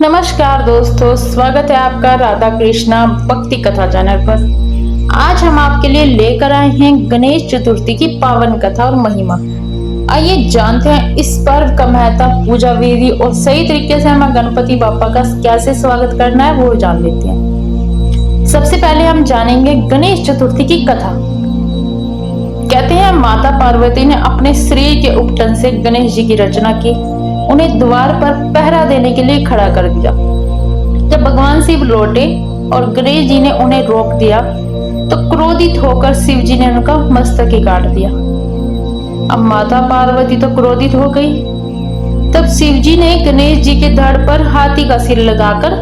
नमस्कार दोस्तों, स्वागत है आपका राधा कृष्णा भक्ति कथा चैनल पर। आज हम आपके लिए लेकर आए हैं गणेश चतुर्थी की पावन कथा और महिमा। आइए जानते हैं इस पर्व का महत्व, पूजा विधि और सही तरीके से हमें गणपति बापा का कैसे स्वागत करना है वो जान लेते हैं। सबसे पहले हम जानेंगे गणेश चतुर्थी की कथा। कहते हैं माता पार्वती ने अपने शरीर के उपटन से गणेश जी की रचना की, उन्हें द्वार पर पहरा देने के लिए खड़ा कर दिया। जब भगवान शिव लौटे और गणेश जी ने उन्हें रोक दिया तो क्रोधित होकर शिव जी ने उनका मस्तक ही काट दिया। अब माता पार्वती तो क्रोधित हो गई। तब शिव जी ने गणेश जी के धड़ पर हाथी का सिर लगाकर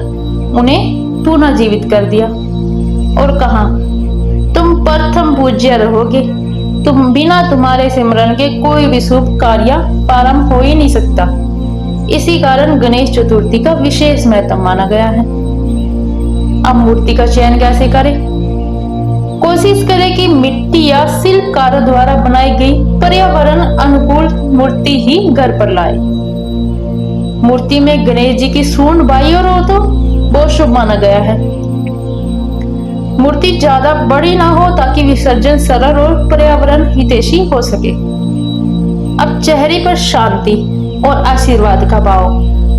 उन्हें पुनः जीवित कर दिया और कहा, तुम प्रथम पूज्य रहोगे, तुम बिना तुम्हारे सिमरन के कोई भी शुभ कार्य प्रारंभ हो ही नहीं सकता। इसी कारण गणेश चतुर्थी का विशेष महत्व माना गया है। अब मूर्ति का चयन कैसे करें? कोशिश करें कि मिट्टी या शिल्पकारों द्वारा बनाई गई पर्यावरण अनुकूल मूर्ति ही घर पर लाए। मूर्ति में गणेश जी की सूंड बाई और हो तो बहुत शुभ माना गया है। मूर्ति ज्यादा बड़ी ना हो ताकि विसर्जन सरल और पर्यावरण हितैषी हो सके। अब चेहरे पर शांति और आशीर्वाद का भाव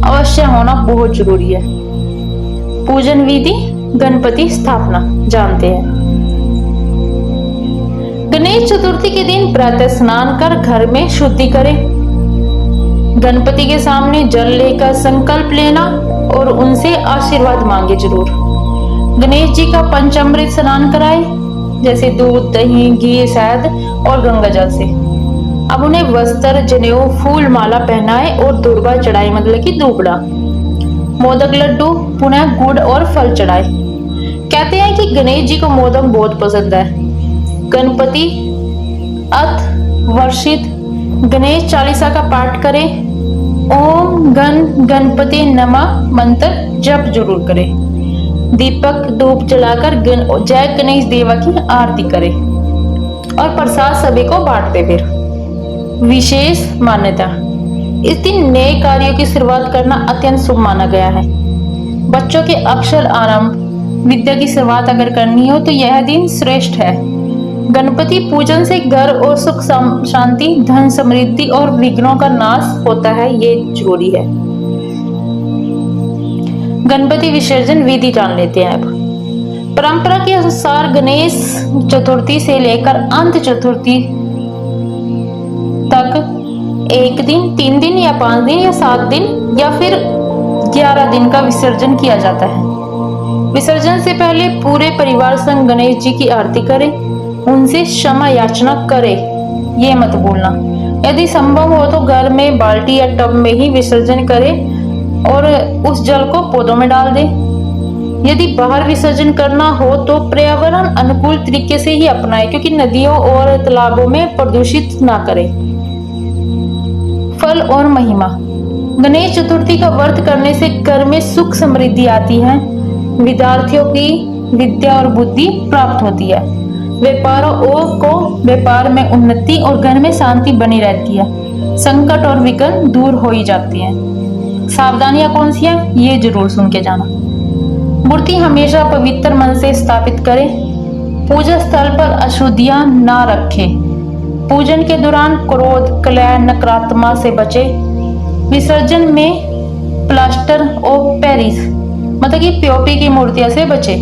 अवश्य होना बहुत जरूरी है। पूजन विधि, गणपति स्थापना जानते हैं। गणेश चतुर्थी के दिन प्रातः स्नान कर घर में शुद्धि करें। गणपति के सामने जल लेकर संकल्प लेना और उनसे आशीर्वाद मांगे जरूर। गणेश जी का पंचामृत स्नान कराएं, जैसे दूध, दही, घी, शहद और गंगा जल से। अब उन्हें वस्त्र, जनेऊ, फूल माला पहनाए और दुर्वा चढ़ाए, मतलब कि दूबड़ा, मोदक, लड्डू, पुनः गुड़ और फल चढ़ाए। कहते हैं कि गणेश जी को मोदक बहुत पसंद है। गणपति अथ वर्षित गणेश चालीसा का पाठ करें। ओम गण गणपति नमः मंत्र जप जरूर करें। दीपक धूप जलाकर जय गणेश देवा की आरती करें और प्रसाद सभी को बांटते। फिर विशेष मान्यता, इस दिन नए कार्यों की शुरुआत करना अत्यंत शुभ माना गया है। बच्चों के अक्षर आरंभ, विद्या की शुरुआत अगर करनी हो तो यह दिन श्रेष्ठ है। गणपति पूजन से घर और सुख शांति, धन समृद्धि और विघ्नों का नाश होता है, ये जरूरी है। गणपति विसर्जन विधि जान लेते हैं। अब परंपरा के अनुसार गणेश चतुर्थी से लेकर अंत चतुर्थी तक 1 दिन, 3 दिन या 5 दिन या 7 दिन या फिर 11 दिन का विसर्जन किया जाता है। विसर्जन से पहले पूरे परिवार संग गणेश जी की आरती करें, उनसे क्षमा याचना करें, ये मत भूलना। यदि संभव हो तो घर में बाल्टी या टब में ही विसर्जन करें और उस जल को पौधों में डाल दें। यदि बाहर विसर्जन करना हो तो पर्यावरण अनुकूल तरीके से ही अपनाएं, क्योंकि नदियों और तालाबों में प्रदूषित ना करें। फल और महिमा, गणेश चतुर्थी का व्रत करने से घर में सुख समृद्धि आती है। विद्यार्थियों की विद्या और बुद्धि प्राप्त होती है। व्यापार में उन्नति और घर में शांति बनी रहती है। संकट और विघ्न दूर हो ही जाती हैं। सावधानियां कौन सी हैं, ये जरूर सुन के जाना। मूर्ति हमेशा पवित्र मन से स्थापित करें। पूजा स्थल पर अशुद्धियां ना रखें। पूजन के दौरान क्रोध, कलह, नकारात्मक से बचे। विसर्जन में प्लास्टर और पेरिस, मतलब कि पीओपी की मूर्तियों से बचे।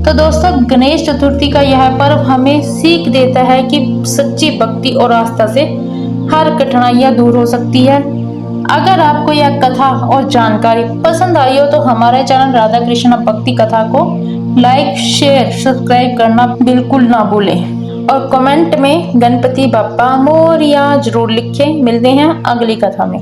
तो दोस्तों, गणेश चतुर्थी का यह पर्व हमें सीख देता है कि सच्ची भक्ति और आस्था से हर कठिनाइयां दूर हो सकती है। अगर आपको यह कथा और जानकारी पसंद आई हो तो हमारे चैनल राधा कृष्णा भक्ति कथा को लाइक, शेयर, सब्सक्राइब करना बिल्कुल ना भूलें और कमेंट में गणपति बप्पा मोरया जरूर लिखें। मिलते हैं अगली कथा में।